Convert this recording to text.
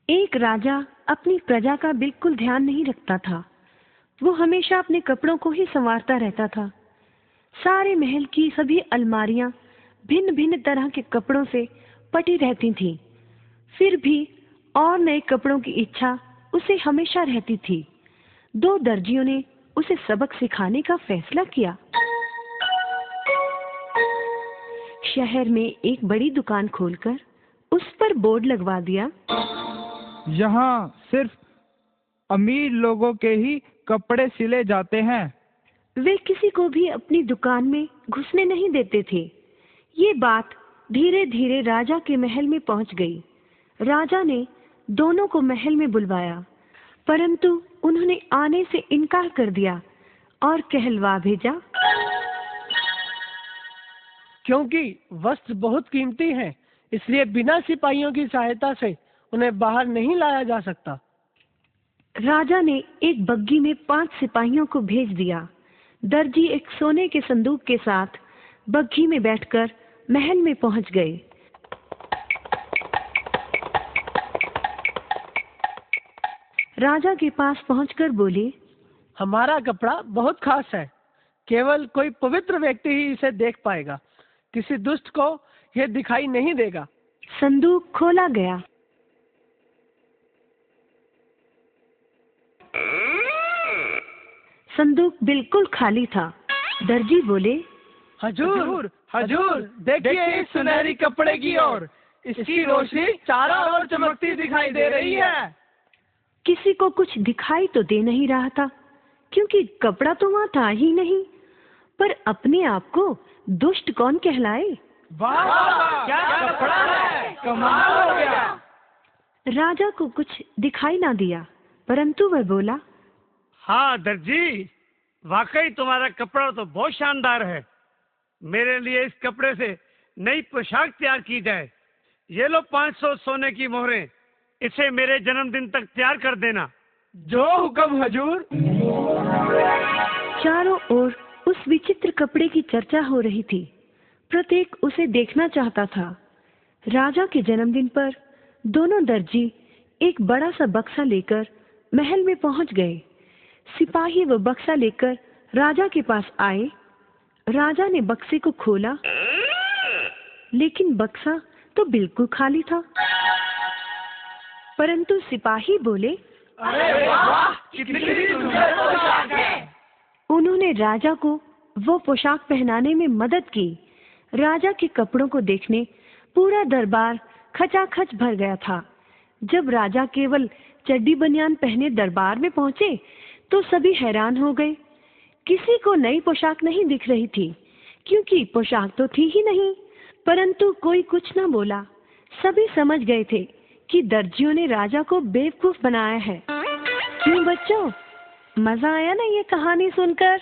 एक राजा अपनी प्रजा का बिल्कुल ध्यान नहीं रखता था। वो हमेशा अपने कपड़ों को ही संवारता रहता था। सारे महल की सभी अलमारियां भिन्न भिन्न तरह के कपड़ों से पटी रहती थीं। फिर भी और नए कपड़ों की इच्छा उसे हमेशा रहती थी। दो दर्जियों ने उसे सबक सिखाने का फैसला किया। शहर में एक बड़ी दुकान खोलकर उस पर बोर्ड लगवा दिया, यहाँ सिर्फ अमीर लोगों के ही कपड़े सिले जाते हैं। वे किसी को भी अपनी दुकान में घुसने नहीं देते थे। ये बात धीरे धीरे राजा के महल में पहुंच गई। राजा ने दोनों को महल में बुलवाया, परंतु उन्होंने आने से इनकार कर दिया और कहलवा भेजा, क्योंकि वस्त्र बहुत कीमती हैं, इसलिए बिना सिपाहियों की सहायता से उन्हें बाहर नहीं लाया जा सकता। राजा ने एक बग्घी में 5 सिपाहियों को भेज दिया। दर्जी एक सोने के संदूक के साथ बग्घी में बैठकर महल में पहुंच गए। राजा के पास पहुंचकर बोले, हमारा कपड़ा बहुत खास है, केवल कोई पवित्र व्यक्ति ही इसे देख पाएगा, किसी दुष्ट को यह दिखाई नहीं देगा। संदूक खोला गया। संदूक बिल्कुल खाली था। दर्जी बोले, हजूर, हजूर, देखिए इस सुनहरी कपड़े की ओर, इसकी रोशनी चारों ओर चमकती दिखाई दे रही है। किसी को कुछ दिखाई तो दे नहीं रहा था, क्योंकि कपड़ा तो वहाँ था ही नहीं। पर अपने आप को दुष्ट कौन कहलाए? वाह, क्या कपड़ा है, कमाल हो गया। राजा को कुछ दिखाई ना दिया, परंतु वह बोला, हाँ दर्जी, वाकई तुम्हारा कपड़ा तो बहुत शानदार है। मेरे लिए इस कपड़े से नई पोशाक तैयार की जाए। ये लो 500 सोने की मोहरें, इसे मेरे जन्मदिन तक तैयार कर देना। जो हुक्म हजूर। चारों ओर उस विचित्र कपड़े की चर्चा हो रही थी। प्रत्येक उसे देखना चाहता था। राजा के जन्मदिन पर दोनों दर्जी एक बड़ा सा बक्सा लेकर महल में पहुंच गए। सिपाही वो बक्सा लेकर राजा के पास आए। राजा ने बक्से को खोला, लेकिन बक्सा तो बिल्कुल खाली था। परंतु सिपाही बोले, अरे वाह, कितनी सुंदर पोशाक है। उन्होंने राजा को वो पोशाक पहनाने में मदद की। राजा के कपड़ों को देखने पूरा दरबार खचाखच भर गया था। जब राजा केवल चड्डी बनियान पहने दरबार में पहुंचे तो सभी हैरान हो गए। किसी को नई पोशाक नहीं दिख रही थी, क्योंकि पोशाक तो थी ही नहीं। परंतु कोई कुछ न बोला। सभी समझ गए थे कि दर्जियों ने राजा को बेवकूफ बनाया है। क्यों बच्चों, मजा आया ना ये कहानी सुनकर?